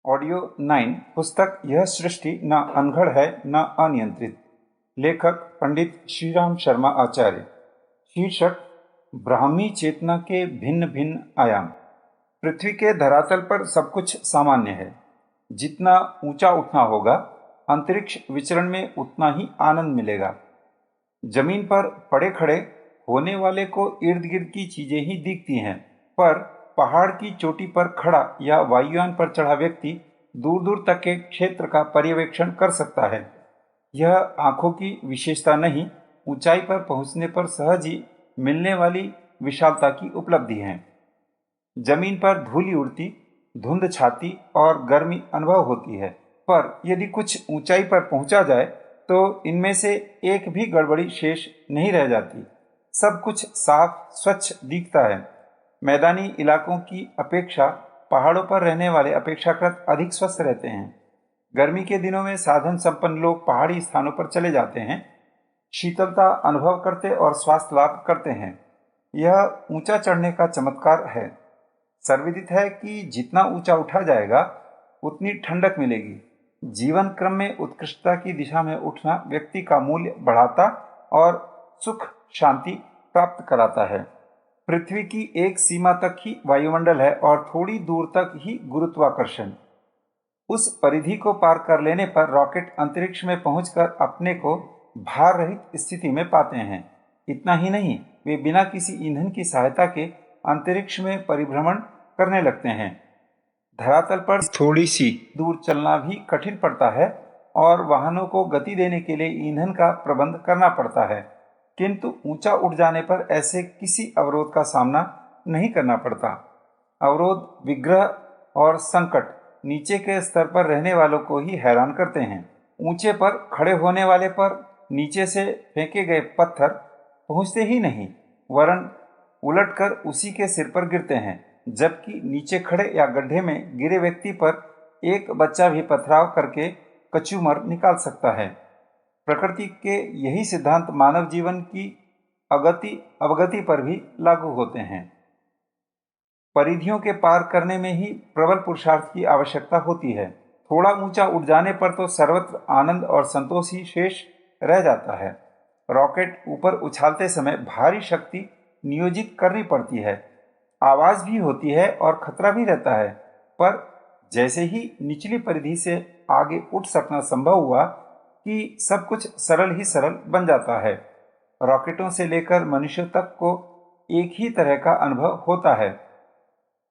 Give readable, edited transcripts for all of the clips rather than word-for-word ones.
Audio 9 पुस्तक यह सृष्टि न अनघड़ है न अनियंत्रित। लेखक पंडित श्रीराम शर्मा आचार्य। शीर्षक ब्राह्मी चेतना के भिन्न भिन्न आयाम। पृथ्वी के धरातल पर सब कुछ सामान्य है। जितना ऊंचा उठना होगा अंतरिक्ष विचरण में उतना ही आनंद मिलेगा। जमीन पर पड़े खड़े होने वाले को इर्द गिर्द की चीजें ही दिखती हैं, पर पहाड़ की चोटी पर खड़ा या वायुयान पर चढ़ा व्यक्ति दूर दूर तक के क्षेत्र का पर्यवेक्षण कर सकता है। यह आंखों की विशेषता नहीं, ऊंचाई पर पहुंचने पर सहज ही मिलने वाली विशालता की उपलब्धि है। जमीन पर धूली उड़ती, धुंध छाती और गर्मी अनुभव होती है, पर यदि कुछ ऊंचाई पर पहुंचा जाए तो इनमें से एक भी गड़बड़ी शेष नहीं रह जाती। सब कुछ साफ स्वच्छ दिखता है। मैदानी इलाकों की अपेक्षा पहाड़ों पर रहने वाले अपेक्षाकृत अधिक स्वस्थ रहते हैं। गर्मी के दिनों में साधन संपन्न लोग पहाड़ी स्थानों पर चले जाते हैं, शीतलता अनुभव करते और स्वास्थ्य लाभ करते हैं। यह ऊंचा चढ़ने का चमत्कार है। सर्वविदित है कि जितना ऊंचा उठा जाएगा उतनी ठंडक मिलेगी। जीवन क्रम में उत्कृष्टता की दिशा में उठना व्यक्ति का मूल्य बढ़ाता और सुख शांति प्राप्त कराता है। पृथ्वी की एक सीमा तक ही वायुमंडल है और थोड़ी दूर तक ही गुरुत्वाकर्षण। उस परिधि को पार कर लेने पर रॉकेट अंतरिक्ष में पहुंचकर अपने को भार रहित स्थिति में पाते हैं। इतना ही नहीं, वे बिना किसी ईंधन की सहायता के अंतरिक्ष में परिभ्रमण करने लगते हैं। धरातल पर थोड़ी सी दूर चलना भी कठिन पड़ता है और वाहनों को गति देने के लिए ईंधन का प्रबंध करना पड़ता है, किंतु ऊंचा उठ जाने पर ऐसे किसी अवरोध का सामना नहीं करना पड़ता। अवरोध, विग्रह और संकट नीचे के स्तर पर रहने वालों को ही हैरान करते हैं। ऊंचे पर खड़े होने वाले पर नीचे से फेंके गए पत्थर पहुंचते ही नहीं, वरन उलटकर उसी के सिर पर गिरते हैं, जबकि नीचे खड़े या गड्ढे में गिरे व्यक्ति पर एक बच्चा भी पथराव करके कचूमर निकाल सकता है। प्रकृति के यही सिद्धांत मानव जीवन की अवगति पर भी लागू होते हैं। परिधियों के पार करने में ही प्रबल पुरुषार्थ की आवश्यकता होती है। थोड़ा ऊंचा उठ जाने पर तो सर्वत्र आनंद और संतोष ही शेष रह जाता है। रॉकेट ऊपर उछालते समय भारी शक्ति नियोजित करनी पड़ती है, आवाज भी होती है और खतरा भी रहता है, पर जैसे ही निचली परिधि से आगे उठ सकना संभव हुआ कि सब कुछ सरल ही सरल बन जाता है। रॉकेटों से लेकर मनुष्यों तक को एक ही तरह का अनुभव होता है।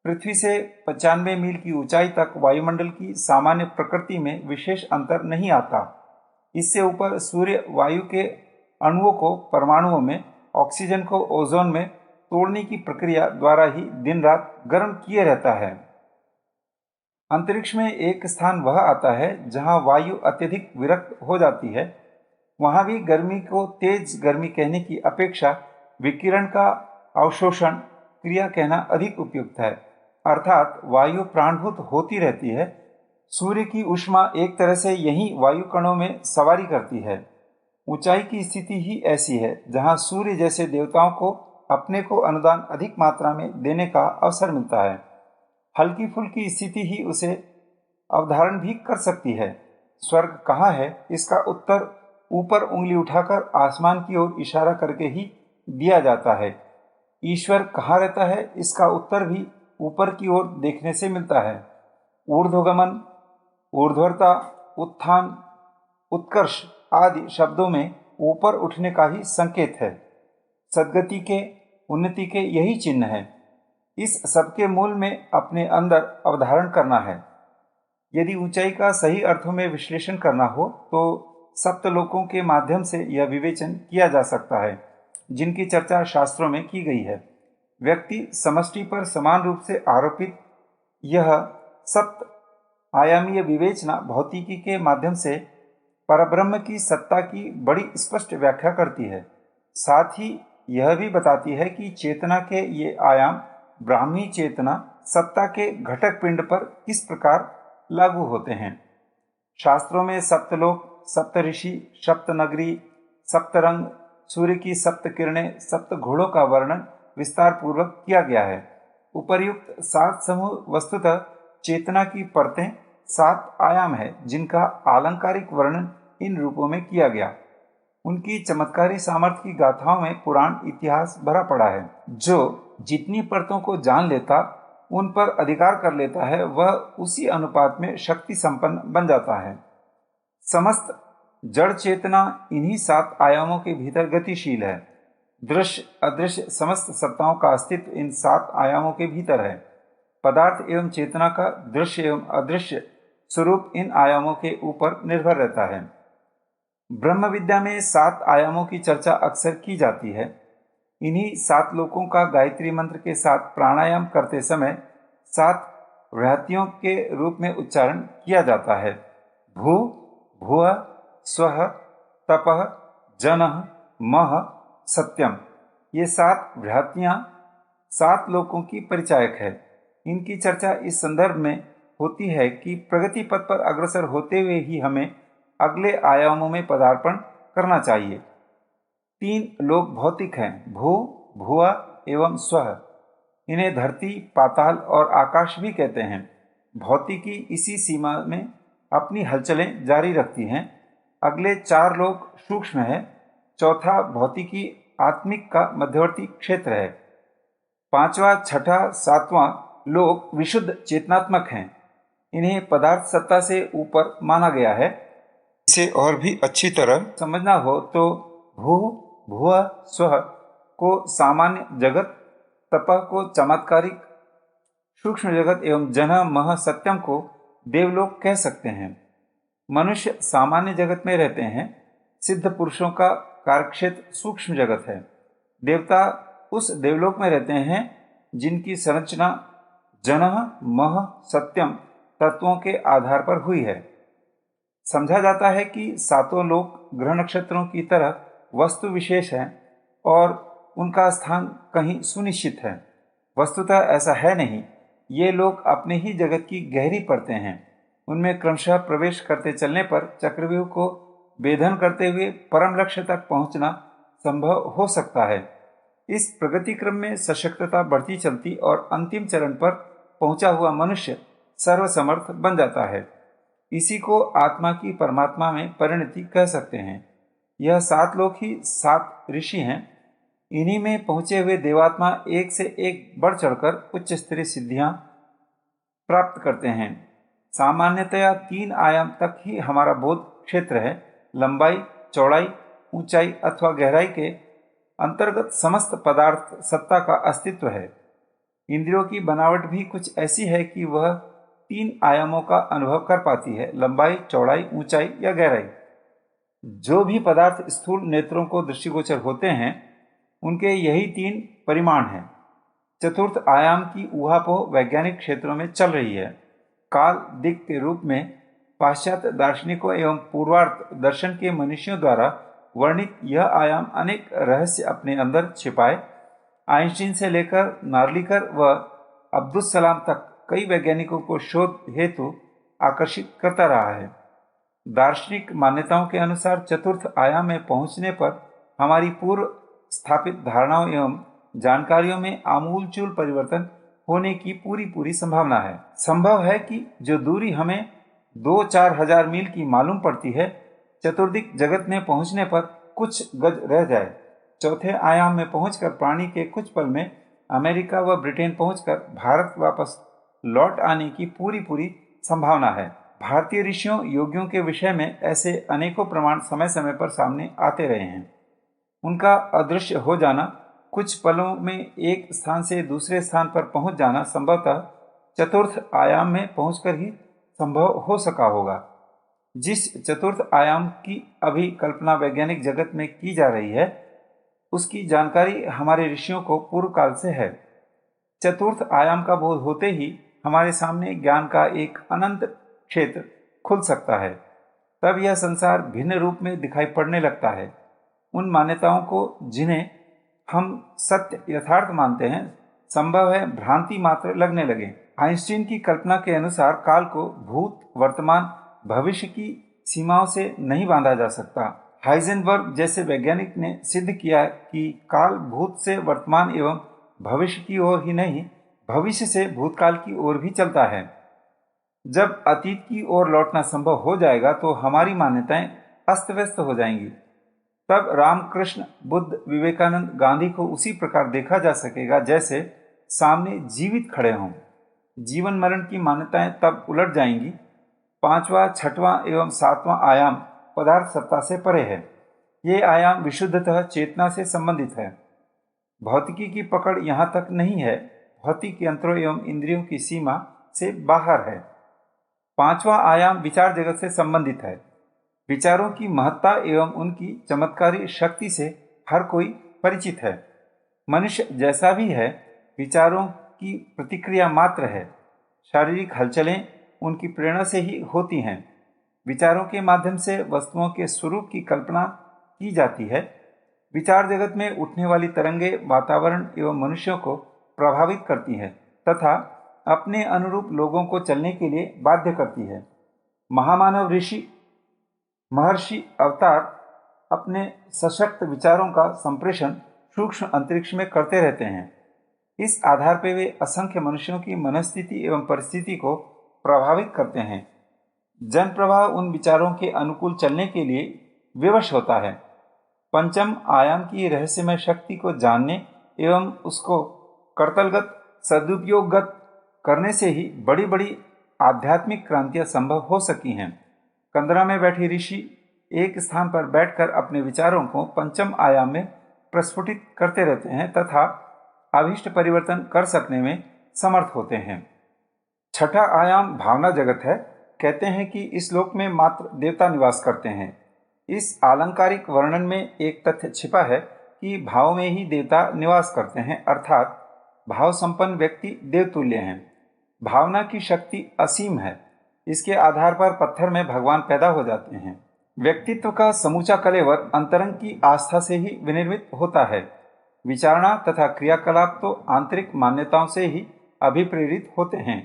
पृथ्वी से 95 मील की ऊंचाई तक वायुमंडल की सामान्य प्रकृति में विशेष अंतर नहीं आता। इससे ऊपर सूर्य वायु के अणुओं को परमाणुओं में, ऑक्सीजन को ओजोन में तोड़ने की प्रक्रिया द्वारा ही दिन रात गर्म किए रहता है। अंतरिक्ष में एक स्थान वह आता है जहां वायु अत्यधिक विरक्त हो जाती है। वहां भी गर्मी को तेज गर्मी कहने की अपेक्षा विकिरण का अवशोषण क्रिया कहना अधिक उपयुक्त है। अर्थात वायु प्राणभूत होती रहती है। सूर्य की ऊष्मा एक तरह से यही वायु कणों में सवारी करती है। ऊंचाई की स्थिति ही ऐसी है जहां सूर्य जैसे देवताओं को अपने को अनुदान अधिक मात्रा में देने का अवसर मिलता है। हल्की फुल्की स्थिति ही उसे अवधारण भी कर सकती है। स्वर्ग कहाँ है, इसका उत्तर ऊपर उंगली उठाकर आसमान की ओर इशारा करके ही दिया जाता है। ईश्वर कहाँ रहता है, इसका उत्तर भी ऊपर की ओर देखने से मिलता है। ऊर्ध्वगमन, ऊर्ध्वता, उत्थान, उत्कर्ष आदि शब्दों में ऊपर उठने का ही संकेत है। सद्गति के, उन्नति के यही चिन्ह है। इस सबके मूल में अपने अंदर अवधारण करना है। यदि ऊंचाई का सही अर्थों में विश्लेषण करना हो तो सप्तलोकों के माध्यम से यह विवेचन किया जा सकता है, जिनकी चर्चा शास्त्रों में की गई है। व्यक्ति समष्टि पर समान रूप से आरोपित यह सप्त आयामीय विवेचना भौतिकी के माध्यम से परब्रह्म की सत्ता की बड़ी स्पष्ट व्याख्या करती है। साथ ही यह भी बताती है कि चेतना के ये आयाम ब्राह्मी चेतना सत्ता के घटक पिंड पर किस प्रकार लागू होते हैं। शास्त्रों में सप्तलोक, सप्तऋषि, सप्तनगरी, सप्तरंग, सूर्य की सप्त किरणें, सप्त घोड़ों का वर्णन विस्तार पूर्वक किया गया है। उपर्युक्त 7 समूह वस्तुतः चेतना की परतें, 7 आयाम है जिनका आलंकारिक वर्णन इन रूपों में किया गया। उनकी चमत्कारी सामर्थ्य की गाथाओं में पुराण इतिहास भरा पड़ा है। जो जितनी परतों को जान लेता, उन पर अधिकार कर लेता है, वह उसी अनुपात में शक्ति संपन्न बन जाता है। समस्त जड़ चेतना इन्हीं 7 आयामों के भीतर गतिशील है। दृश्य अदृश्य समस्त सत्ताओं का अस्तित्व इन 7 आयामों के भीतर है। पदार्थ एवं चेतना का दृश्य एवं अदृश्य स्वरूप इन आयामों के ऊपर निर्भर रहता है। ब्रह्म विद्या में 7 आयामों की चर्चा अक्सर की जाती है। इन्हीं 7 लोकों का गायत्री मंत्र के साथ प्राणायाम करते समय 7 व्याहतियों के रूप में उच्चारण किया जाता है। भू, भुव, स्वः, तपः, जनः, मः, सत्यम। ये 7 व्याहतियाँ 7 लोकों की परिचायक है। इनकी चर्चा इस संदर्भ में होती है कि प्रगति पथ पर अग्रसर होते हुए ही हमें अगले आयामों में पदार्पण करना चाहिए। 3 लोक भौतिक हैं, भू, भुवा एवं स्वः। इन्हें धरती, पाताल और आकाश भी कहते हैं। भौतिकी इसी सीमा में अपनी हलचलें जारी रखती हैं। अगले 4 लोक सूक्ष्म है। चौथा भौतिकी आत्मिक का मध्यवर्ती क्षेत्र है। 5वां, 6ठा, 7वां लोक विशुद्ध चेतनात्मक हैं। इन्हें पदार्थ सत्ता से ऊपर माना गया है। इसे और भी अच्छी तरह समझना हो तो भू, भुव, स्वः को सामान्य जगत, तपः को चमत्कारिक सूक्ष्म जगत एवं जनः, मः, सत्यम को देवलोक कह सकते हैं। मनुष्य सामान्य जगत में रहते हैं। सिद्ध पुरुषों का कार्यक्षेत्र सूक्ष्म जगत है। देवता उस देवलोक में रहते हैं जिनकी संरचना जनः, मः, सत्यम तत्वों के आधार पर हुई है। समझा जाता है कि 7 लोक ग्रह नक्षत्रों की तरह वस्तु विशेष हैं और उनका स्थान कहीं सुनिश्चित है। वस्तुतः ऐसा है नहीं। ये लोग अपने ही जगत की गहरी परतें हैं। उनमें क्रमशः प्रवेश करते चलने पर चक्रव्यूह को भेदन करते हुए परम लक्ष्य तक पहुंचना संभव हो सकता है। इस प्रगति क्रम में सशक्तता बढ़ती चलती और अंतिम चरण पर पहुंचा हुआ मनुष्य सर्वसमर्थ बन जाता है। इसी को आत्मा की परमात्मा में परिणति कह सकते हैं। यह 7 लोक ही 7 ऋषि हैं। इन्हीं में पहुंचे हुए देवात्मा एक से एक बढ़ चढ़कर उच्च स्तरीय सिद्धियां प्राप्त करते हैं। सामान्यतया 3 आयाम तक ही हमारा बोध क्षेत्र है। लंबाई, चौड़ाई, ऊंचाई अथवा गहराई के अंतर्गत समस्त पदार्थ सत्ता का अस्तित्व है। इंद्रियों की बनावट भी कुछ ऐसी है कि वह 3 आयामों का अनुभव कर पाती है, लंबाई, चौड़ाई, ऊंचाई या गहराई। जो भी पदार्थ स्थूल नेत्रों को दृष्टिगोचर होते हैं, उनके यही 3 परिमाण हैं। चतुर्थ आयाम की ऊहापोह वैज्ञानिक क्षेत्रों में चल रही है। काल दिक् के रूप में पाश्चात्य दार्शनिकों एवं पूर्वार्थ दर्शन के मनुष्यों द्वारा वर्णित यह आयाम अनेक रहस्य अपने अंदर छिपाए आइंस्टीन से लेकर नार्लिकर व अब्दुल सलाम तक कई वैज्ञानिकों को शोध हेतु आकर्षित करता रहा है। दार्शनिक मान्यताओं के अनुसार चतुर्थ आयाम में पहुंचने पर हमारी पूर्व स्थापित धारणाओं एवं जानकारियों में आमूलचूल परिवर्तन होने की पूरी संभावना है। संभव है कि जो दूरी हमें 2-4 हजार मील की मालूम पड़ती है, चतुर्दिक जगत में पहुंचने पर कुछ गज रह जाए। चौथे आयाम में पहुंचकर प्राणी के कुछ पल में अमेरिका व ब्रिटेन पहुंचकर भारत वापस लौट आने की पूरी संभावना है। भारतीय ऋषियों योगियों के विषय में ऐसे अनेकों प्रमाण समय समय पर सामने आते रहे हैं। उनका अदृश्य हो जाना, कुछ पलों में एक स्थान से दूसरे स्थान पर पहुंच जाना संभवतः चतुर्थ आयाम में पहुंचकर ही संभव हो सका होगा। जिस चतुर्थ आयाम की अभी कल्पना वैज्ञानिक जगत में की जा रही है, उसकी जानकारी हमारे ऋषियों को पूर्व काल से है। चतुर्थ आयाम का बोध होते ही हमारे सामने ज्ञान का एक अनंत क्षेत्र खुल सकता है। तब यह संसार भिन्न रूप में दिखाई पड़ने लगता है। उन मान्यताओं को जिन्हें हम सत्य यथार्थ मानते हैं, संभव है भ्रांति मात्र लगने लगे। आइंस्टीन की कल्पना के अनुसार काल को भूत, वर्तमान, भविष्य की सीमाओं से नहीं बांधा जा सकता। हाइजेनबर्ग जैसे वैज्ञानिक ने सिद्ध किया कि काल भूत से वर्तमान एवं भविष्य की ओर ही नहीं, भविष्य से भूतकाल की ओर भी चलता है। जब अतीत की ओर लौटना संभव हो जाएगा तो हमारी मान्यताएं अस्त व्यस्त हो जाएंगी। तब रामकृष्ण, बुद्ध, विवेकानंद, गांधी को उसी प्रकार देखा जा सकेगा जैसे सामने जीवित खड़े हों। जीवन मरण की मान्यताएं तब उलट जाएंगी। पांचवा, छठवां एवं सातवां आयाम पदार्थ सत्ता से परे है। ये आयाम विशुद्धतः चेतना से संबंधित है। भौतिकी की पकड़ यहाँ तक नहीं है, भौतिक यंत्रों एवं इंद्रियों की सीमा से बाहर है। पांचवा आयाम विचार जगत से संबंधित है। विचारों की महत्ता एवं उनकी चमत्कारी शक्ति से हर कोई परिचित है। मनुष्य जैसा भी है, विचारों की प्रतिक्रिया मात्र है। शारीरिक हलचलें उनकी प्रेरणा से ही होती हैं। विचारों के माध्यम से वस्तुओं के स्वरूप की कल्पना की जाती है। विचार जगत में उठने वाली तरंगे वातावरण एवं मनुष्यों को प्रभावित करती है तथा अपने अनुरूप लोगों को चलने के लिए बाध्य करती है। महामानव ऋषि, महर्षि, अवतार अपने सशक्त विचारों का संप्रेषण सूक्ष्म अंतरिक्ष में करते रहते हैं। इस आधार पर वे असंख्य मनुष्यों की मनस्थिति एवं परिस्थिति को प्रभावित करते हैं। जन प्रवाह उन विचारों के अनुकूल चलने के लिए विवश होता है। पंचम आयाम की रहस्यमय शक्ति को जानने एवं उसको कर्तलगत, सदुपयोगगत करने से ही बड़ी बड़ी आध्यात्मिक क्रांतियां संभव हो सकी हैं। कंदरा में बैठे ऋषि एक स्थान पर बैठकर अपने विचारों को पंचम आयाम में प्रस्फुटित करते रहते हैं तथा अभीष्ट परिवर्तन कर सकने में समर्थ होते हैं। छठा आयाम भावना जगत है। कहते हैं कि इस लोक में मात्र देवता निवास करते हैं। इस आलंकारिक वर्णन में एक तथ्य छिपा है कि भाव में ही देवता निवास करते हैं, अर्थात भाव संपन्न व्यक्ति देवतुल्य हैं। भावना की शक्ति असीम है। इसके आधार पर पत्थर में भगवान पैदा हो जाते हैं। व्यक्तित्व का समूचा कलेवर अंतरंग की आस्था से ही विनिर्मित होता है। विचारणा तथा क्रियाकलाप तो आंतरिक मान्यताओं से ही अभिप्रेरित होते हैं।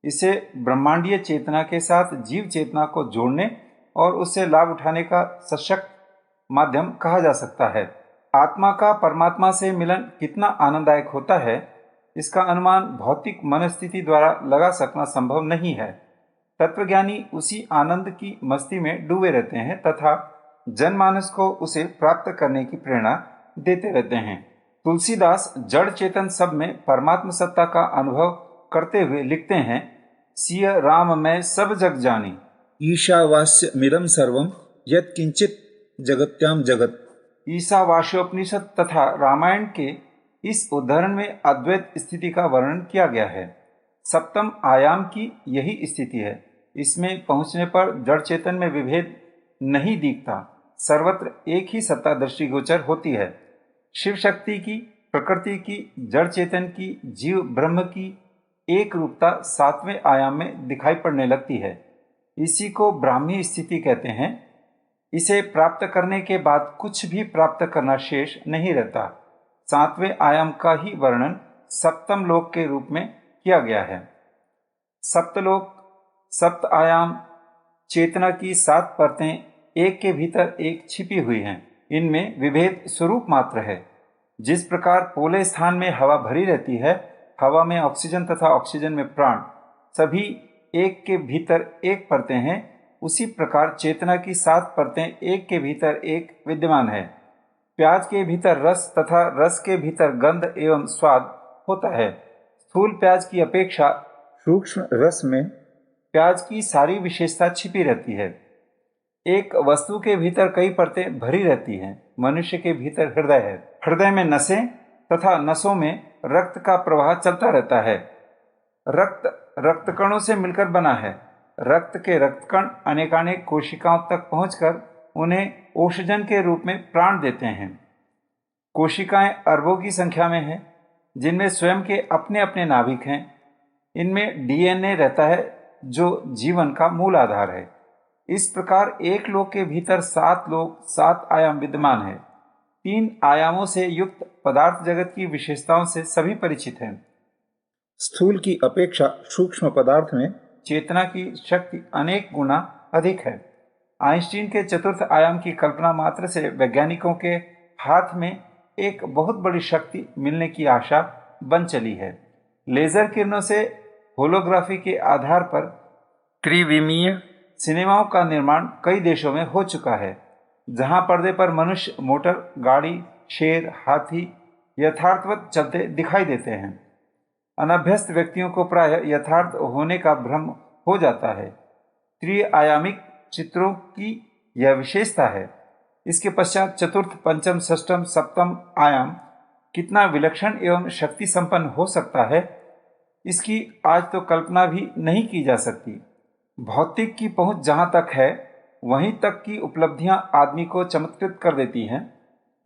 इसे ब्रह्मांडीय चेतना के साथ जीव चेतना को जोड़ने और उससे लाभ उठाने का सशक्त माध्यम कहा जा सकता है। आत्मा का परमात्मा से मिलन कितना आनंददायक होता है, इसका अनुमान भौतिक मनस्थिति द्वारा लगा सकना संभव नहीं है। तत्वज्ञानी उसी आनंद की मस्ती में डूबे रहते हैं तथा जनमानस को उसे प्राप्त करने की प्रेरणा देते रहते हैं। तुलसीदास जड़ चेतन सब में परमात्म सत्ता का अनुभव करते हुए लिखते हैं, सिय राम मैं सब जग जानी, ईशावास्य मिरम सर्वम यत् किंचित जगत्याम जगत। ईशावास्योपनिषद तथा रामायण के इस उदाहरण में अद्वैत स्थिति का वर्णन किया गया है। सप्तम आयाम की यही स्थिति है। इसमें पहुंचने पर जड़ चेतन में विभेद नहीं दिखता, सर्वत्र एक ही सत्ता दृष्टिगोचर होती है। शिव शक्ति की, प्रकृति की, जड़ चेतन की, जीव ब्रह्म की एक रूपता सातवें आयाम में दिखाई पड़ने लगती है। इसी को ब्राह्मी स्थिति कहते हैं। इसे प्राप्त करने के बाद कुछ भी प्राप्त करना शेष नहीं रहता। सातवें आयाम का ही वर्णन सप्तम लोक के रूप में किया गया है। सप्तलोक, सप्त आयाम, चेतना की सात परतें एक के भीतर एक छिपी हुई हैं। इनमें विभेद स्वरूप मात्र है। जिस प्रकार पोले स्थान में हवा भरी रहती है, हवा में ऑक्सीजन तथा ऑक्सीजन में प्राण, सभी एक के भीतर एक परतें हैं, उसी प्रकार चेतना की सात परतें एक के भीतर एक विद्यमान है। प्याज के भीतर रस तथा रस के भीतर गंध एवं स्वाद होता है। स्थूल प्याज की अपेक्षा सूक्ष्म रस में प्याज की सारी विशेषता छिपी रहती है। एक वस्तु के भीतर कई परतें भरी रहती हैं। मनुष्य के भीतर हृदय है। हृदय में नसें तथा नसों में रक्त का प्रवाह चलता रहता है। रक्त रक्तकणों से मिलकर बना है। रक्त के रक्तकण अनेकानेक कोशिकाओं तक पहुंचकर उन्हें ओषजन के रूप में प्राण देते हैं। कोशिकाएं अरबों की संख्या में हैं, जिनमें स्वयं के अपने अपने नाभिक हैं। इनमें डीएनए रहता है जो जीवन का मूल आधार है। इस प्रकार एक लोक के भीतर सात लोक, सात आयाम विद्यमान है। तीन आयामों से युक्त पदार्थ जगत की विशेषताओं से सभी परिचित हैं। स्थूल की अपेक्षा सूक्ष्म पदार्थ में चेतना की शक्ति अनेक गुना अधिक है। आइंस्टीन के चतुर्थ आयाम की कल्पना मात्र से वैज्ञानिकों के हाथ में एक बहुत बड़ी शक्ति मिलने की आशा बन चली है। लेजर किरणों से होलोग्राफी के आधार पर त्रिविमीय सिनेमाओं का निर्माण कई देशों में हो चुका है, जहां पर्दे पर मनुष्य, मोटर, गाड़ी, शेर, हाथी यथार्थवत चलते दिखाई देते हैं। अनभ्यस्त व्यक्तियों को प्रायः यथार्थ होने का भ्रम हो जाता है। त्रिआयामिक चित्रों की यह विशेषता है। इसके पश्चात चतुर्थ, पंचम, षष्ठम, सप्तम आयाम कितना विलक्षण एवं शक्ति संपन्न हो सकता है, इसकी आज तो कल्पना भी नहीं की जा सकती। भौतिक की पहुंच जहां तक है, वहीं तक की उपलब्धियां आदमी को चमत्कृत कर देती हैं।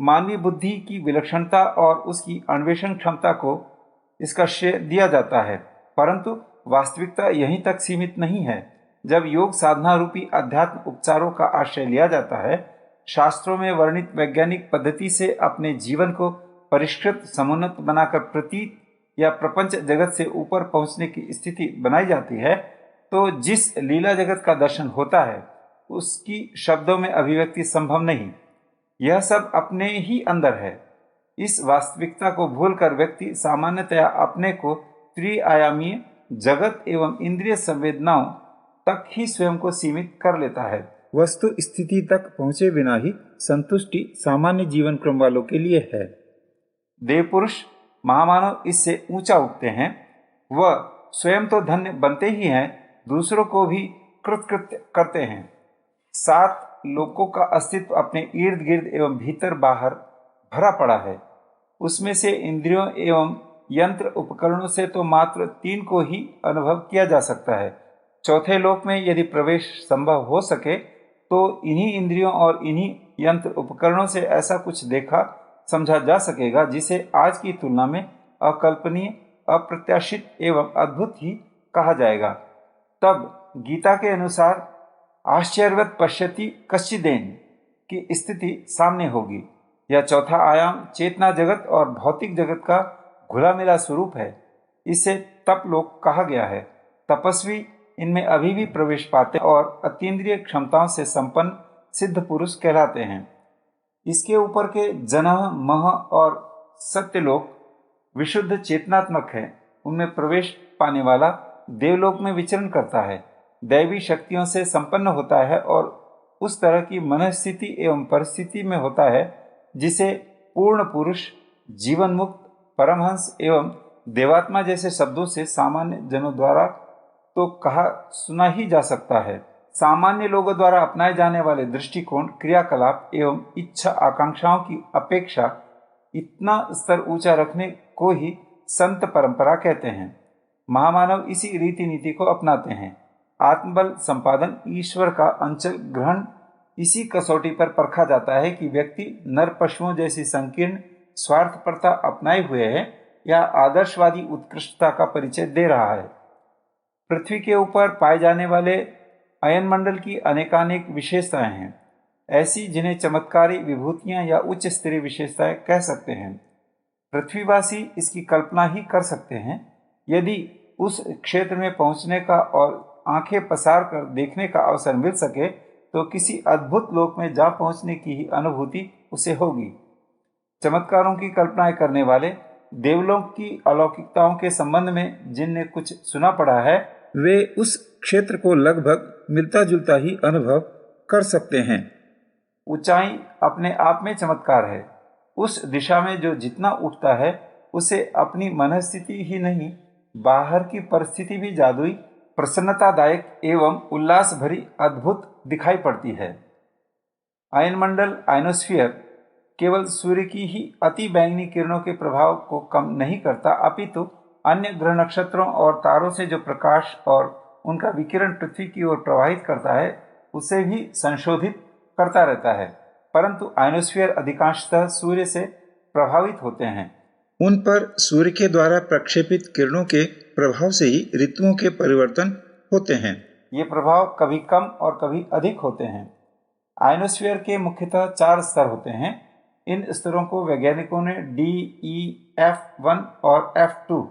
मानवीय बुद्धि की विलक्षणता और उसकी अन्वेषण क्षमता को इसका श्रेय दिया जाता है, परंतु वास्तविकता यहीं तक सीमित नहीं है। जब योग साधना रूपी अध्यात्म उपचारों का आश्रय लिया जाता है, शास्त्रों में वर्णित वैज्ञानिक पद्धति से अपने जीवन को परिष्कृत, समुन्नत बनाकर प्रतीत या प्रपंच जगत से ऊपर पहुंचने की स्थिति बनाई जाती है, तो जिस लीला जगत का दर्शन होता है, उसकी शब्दों में अभिव्यक्ति संभव नहीं। यह सब अपने ही अंदर है। इस वास्तविकता को भूलकर व्यक्ति सामान्यतया अपने को त्रिआयामीय जगत एवं इंद्रिय संवेदनाओं तक ही स्वयं को सीमित कर लेता है। वस्तु स्थिति तक पहुंचे बिना ही संतुष्टि सामान्य जीवन क्रम वालों के लिए है। देव पुरुष, महामानव इससे ऊंचा उठते हैं। वह स्वयं तो धन्य बनते ही हैं, दूसरों को भी कृतकृत्य करते हैं। 7 लोकों का अस्तित्व अपने इर्द गिर्द एवं भीतर बाहर भरा पड़ा है। उसमें से इंद्रियों एवं यंत्र उपकरणों से तो मात्र 3 को ही अनुभव किया जा सकता है। चौथे लोक में यदि प्रवेश संभव हो सके, तो इन्हीं इंद्रियों और इन्हीं यंत्र उपकरणों से ऐसा कुछ देखा समझा जा सकेगा जिसे आज की तुलना में अकल्पनीय, अप्रत्याशित एवं अद्भुत ही कहा जाएगा। तब गीता के अनुसार आश्चर्यवत पश्यति कश्चिदेन की स्थिति सामने होगी। यह चौथा आयाम चेतना जगत और भौतिक जगत का घुला मिला स्वरूप है। इसे तप लोक कहा गया है। तपस्वी इनमें अभी भी प्रवेश पाते और अतीन्द्रिय क्षमताओं से संपन्न सिद्ध पुरुष कहलाते हैं। इसके ऊपर के जनः, मह और सत्यलोक विशुद्ध चेतनात्मक है। उनमें प्रवेश पाने वाला देवलोक में विचरण करता है, दैवी शक्तियों से संपन्न होता है और उस तरह की मनस्थिति एवं परिस्थिति में होता है जिसे पूर्ण पुरुष, जीवन मुक्त, परमहंस एवं देवात्मा जैसे शब्दों से सामान्य जनों द्वारा तो कहा सुना ही जा सकता है। सामान्य लोगों द्वारा अपनाए जाने वाले दृष्टिकोण, क्रियाकलाप एवं इच्छा आकांक्षाओं की अपेक्षा इतना स्तर ऊंचा रखने को ही संत परंपरा कहते हैं। महामानव इसी रीति नीति को अपनाते हैं। आत्मबल संपादन, ईश्वर का अंचल ग्रहण इसी कसौटी पर परखा जाता है कि व्यक्ति नर पशुओं जैसी संकीर्ण स्वार्थपरता अपनाए हुए है या आदर्शवादी उत्कृष्टता का परिचय दे रहा है। पृथ्वी के ऊपर पाए जाने वाले अयनमंडल की अनेकानेक विशेषताएं हैं, ऐसी जिन्हें चमत्कारी विभूतियां या उच्च स्तरीय विशेषताएं कह सकते हैं। पृथ्वीवासी इसकी कल्पना ही कर सकते हैं। यदि उस क्षेत्र में पहुंचने का और आंखें पसार कर देखने का अवसर मिल सके, तो किसी अद्भुत लोक में जा पहुंचने की ही अनुभूति उसे होगी। चमत्कारों की कल्पनाएं करने वाले देवलोक की अलौकिकताओं के संबंध में जिनने कुछ सुना पड़ा है, वे उस क्षेत्र को लगभग मिलता जुलता ही अनुभव कर सकते हैं। ऊंचाई अपने आप में चमत्कार है। उस दिशा में जो जितना उठता है, उसे अपनी मनस्थिति ही नहीं, बाहर की परिस्थिति भी जादुई, प्रसन्नतादायक एवं उल्लास भरी अद्भुत दिखाई पड़ती है। आयनमंडल, आयनोस्फीयर केवल सूर्य की ही अति बैंगनी किरणों के प्रभाव को कम नहीं करता, अपितु अन्य ग्रह, नक्षत्रों और तारों से जो प्रकाश और उनका विकिरण पृथ्वी की ओर प्रवाहित करता है, उसे भी संशोधित करता रहता है। परंतु आयनोस्फीयर अधिकांशतः सूर्य से प्रभावित होते हैं। उन पर सूर्य के द्वारा प्रक्षेपित किरणों के प्रभाव से ही ऋतुओं के परिवर्तन होते हैं। ये प्रभाव कभी कम और कभी अधिक होते हैं। आयनोस्फीयर के मुख्यतः 4 स्तर होते हैं। इन स्तरों को वैज्ञानिकों ने DE-F1 और F2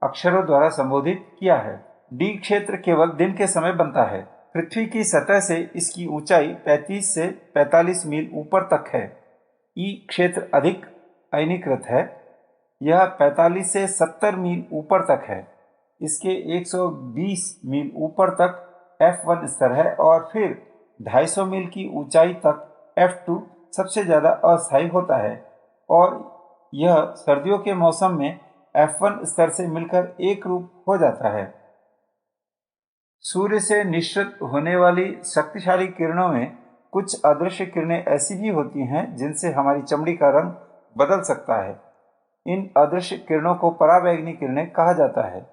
अक्षरों द्वारा संबोधित किया है। डी क्षेत्र केवल दिन के समय बनता है। पृथ्वी की सतह से इसकी ऊंचाई 35 से 45 मील ऊपर तक है। ई क्षेत्र अधिक अयनीकृत है। यह 45 से 70 मील ऊपर तक है। इसके 120 मील ऊपर तक F1 स्तर है और फिर 250 मील की ऊंचाई तक F2 सबसे ज़्यादा अस्थायी होता है और यह सर्दियों के मौसम में F1 स्तर से मिलकर एक रूप हो जाता है। सूर्य से निःसृत होने वाली शक्तिशाली किरणों में कुछ अदृश्य किरणें ऐसी भी होती हैं जिनसे हमारी चमड़ी का रंग बदल सकता है। इन अदृश्य किरणों को पराबैंगनी किरणें कहा जाता है।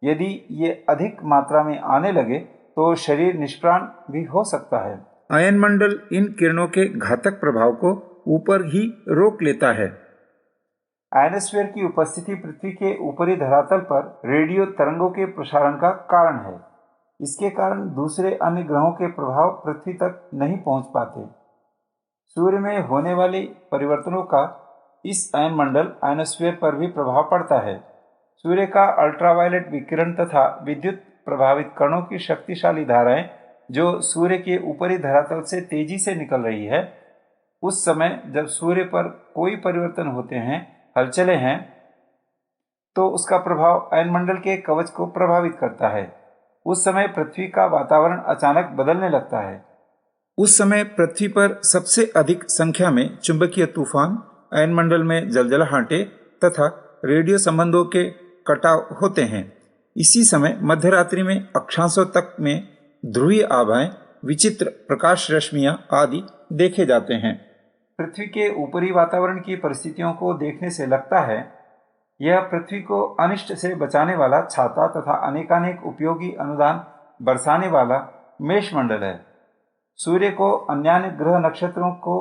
यदि ये अधिक मात्रा में आने लगे तो शरीर निष्प्राण भी हो सकता है। आयनमंडल इन किरणों के घातक प्रभाव को ऊपर ही रोक लेता है। आयनोस्फीयर की उपस्थिति पृथ्वी के ऊपरी धरातल पर रेडियो तरंगों के प्रसारण का कारण है। इसके कारण दूसरे अन्य ग्रहों के प्रभाव पृथ्वी तक नहीं पहुंच पाते। सूर्य में होने वाले परिवर्तनों का इस आयनमंडल आयनोस्फीयर पर भी प्रभाव पड़ता है। सूर्य का अल्ट्रावायलेट विकिरण तथा विद्युत प्रभावित कणों की शक्तिशाली धाराएं जो सूर्य के ऊपरी धरातल से तेजी से निकल रही है, उस समय जब सूर्य पर कोई परिवर्तन होते हैं, हलचलें हैं, तो उसका प्रभाव आयनमंडल के कवच को प्रभावित करता है। उस समय पृथ्वी का वातावरण अचानक बदलने लगता है। उस समय पृथ्वी पर सबसे अधिक संख्या में चुंबकीय तूफान, आयनमंडल में जलजलाहटें तथा रेडियो संबंधों के कटाव होते हैं। इसी समय मध्यरात्रि में अक्षांशों तक में ध्रुवीय आभाएं, विचित्र प्रकाश रश्मियां आदि देखे जाते हैं। पृथ्वी के ऊपरी वातावरण की परिस्थितियों को देखने से लगता है यह पृथ्वी को अनिष्ट से बचाने वाला छाता तथा अनेकानेक उपयोगी अनुदान बरसाने वाला मेषमंडल है। सूर्य को अन्य ग्रह नक्षत्रों को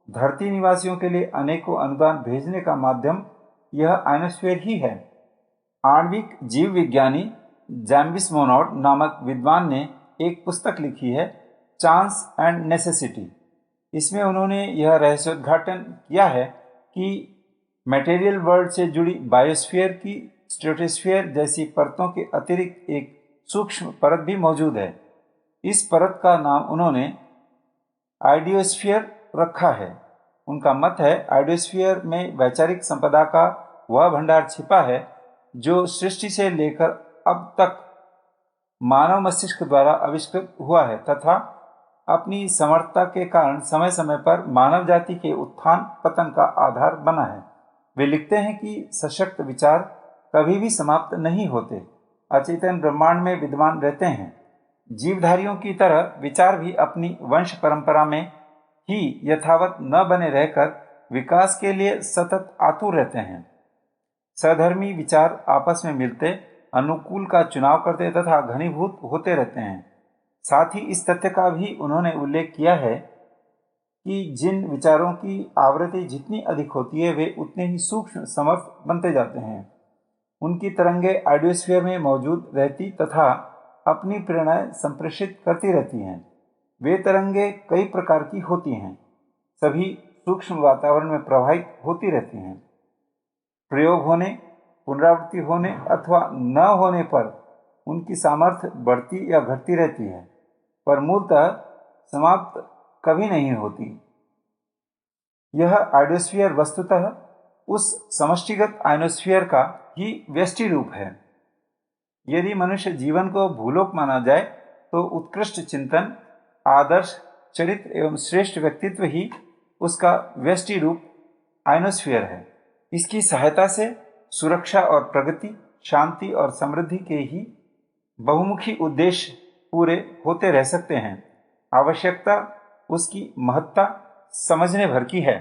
धरती निवासियों के लिए अनेकों अनुदान भेजने का माध्यम यह आयनोस्फीयर ही है। आणविक जीव विज्ञानी जैम्बिस मोनोड नामक विद्वान ने एक पुस्तक लिखी है, चांस एंड नेसेसिटी। इसमें उन्होंने यह रहस्योद्घाटन किया है कि मटेरियल वर्ल्ड से जुड़ी बायोस्फीयर की स्ट्रेटोस्फीयर जैसी परतों के अतिरिक्त एक सूक्ष्म परत भी मौजूद है। इस परत का नाम उन्होंने आइडियोस्फीयर रखा है। उनका मत है आइडियोस्फीयर में वैचारिक संपदा का वह भंडार छिपा है जो सृष्टि से लेकर अब तक मानव मस्तिष्क द्वारा आविष्कृत हुआ है तथा अपनी समर्थता के कारण समय समय पर मानव जाति के उत्थान पतन का आधार बना है। वे लिखते हैं कि सशक्त विचार कभी भी समाप्त नहीं होते, अचेतन ब्रह्मांड में विद्यमान रहते हैं। जीवधारियों की तरह विचार भी अपनी वंश परंपरा में ही यथावत न बने रहकर विकास के लिए सतत आतुर रहते हैं। सधर्मी विचार आपस में मिलते, अनुकूल का चुनाव करते तथा घनीभूत होते रहते हैं। साथ ही इस तथ्य का भी उन्होंने उल्लेख किया है कि जिन विचारों की आवृत्ति जितनी अधिक होती है वे उतने ही सूक्ष्म समर्थ बनते जाते हैं। उनकी तरंगें आइडियोस्फीयर में मौजूद रहती तथा अपनी प्रेरणाएं संप्रेषित करती रहती हैं। वे तरंगें कई प्रकार की होती हैं, सभी सूक्ष्म वातावरण में प्रवाहित होती रहती हैं। प्रयोग होने, पुनरावृत्ति होने अथवा न होने पर उनकी सामर्थ्य बढ़ती या घटती रहती है, पर मूलतः समाप्त कभी नहीं होती। यह आइडियोस्फीयर वस्तुतः उस समष्टिगत आयनोस्फीयर का ही व्यष्टि रूप है। यदि मनुष्य जीवन को भूलोक माना जाए तो उत्कृष्ट चिंतन, आदर्श, चरित्र एवं श्रेष्ठ व्यक्तित्व ही उसका व्यष्टि रूप आयनोस्फीयर है। इसकी सहायता से सुरक्षा और प्रगति, शांति और समृद्धि के ही बहुमुखी उद्देश्य पूरे होते रह सकते हैं। आवश्यकता उसकी महत्ता समझने भर की है।